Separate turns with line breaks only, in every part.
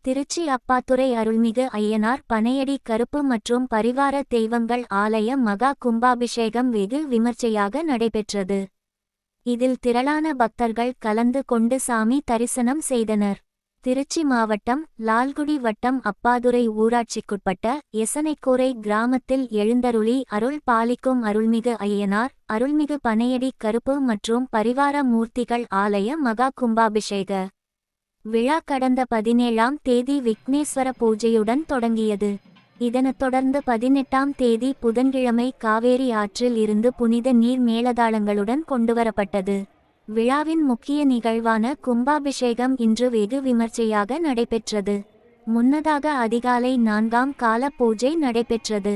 திருச்சி அப்பாத்துரை அருள்மிகு ஐயனார் பனையடி கருப்பு மற்றும் பரிவார தெய்வங்கள் ஆலய மகா கும்பாபிஷேகம் வெகு விமர்சையாக நடைபெற்றது. இதில் திரளான பக்தர்கள் கலந்து கொண்டு சாமி தரிசனம் செய்தனர். திருச்சி மாவட்டம் லால்குடி வட்டம் அப்பாதுரை ஊராட்சிக்குட்பட்ட எசனைக்கோரை கிராமத்தில் எழுந்தருளி அருள் பாலிக்கும் அருள்மிகு ஐயனார் அருள்மிகு பனையடி கருப்பு மற்றும் பரிவார மூர்த்திகள் ஆலய மகா கும்பாபிஷேக விழா கடந்த 17ஆம் தேதி விக்னேஸ்வர பூஜையுடன் தொடங்கியது. இதனைத் தொடர்ந்து 18ஆம் தேதி புதன்கிழமை காவேரி ஆற்றில் இருந்து புனித நீர் மேளதாளங்களுடன் கொண்டுவரப்பட்டது. விழாவின் முக்கிய நிகழ்வான கும்பாபிஷேகம் இன்று வெகு விமர்சையாக நடைபெற்றது. முன்னதாக அதிகாலை 4ஆம் கால பூஜை நடைபெற்றது.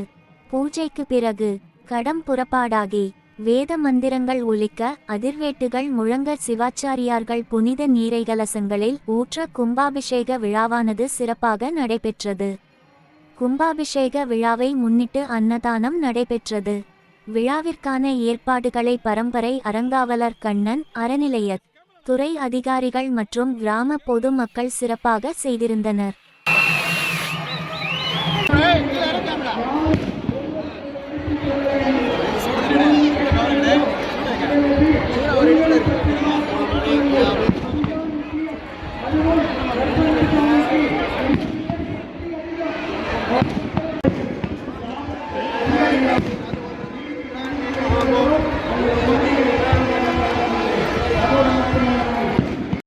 பூஜைக்கு பிறகு கடம் புறப்பாடாகி வேத மந்திரங்கள் ஒலிக்க அதிர்வேட்டுகள் முழங்க சிவாச்சாரியார்கள் புனித நீரைகலசங்களில் ஊற்ற கும்பாபிஷேக விழாவானது சிறப்பாக நடைபெற்றது. கும்பாபிஷேக விழாவை முன்னிட்டு அன்னதானம் நடைபெற்றது. விழாவிற்கான ஏற்பாடுகளை பரம்பரை அறங்காவலர் கண்ணன், அறநிலையத் துறை அதிகாரிகள் மற்றும் கிராம பொது மக்கள் சிறப்பாக செய்திருந்தனர்.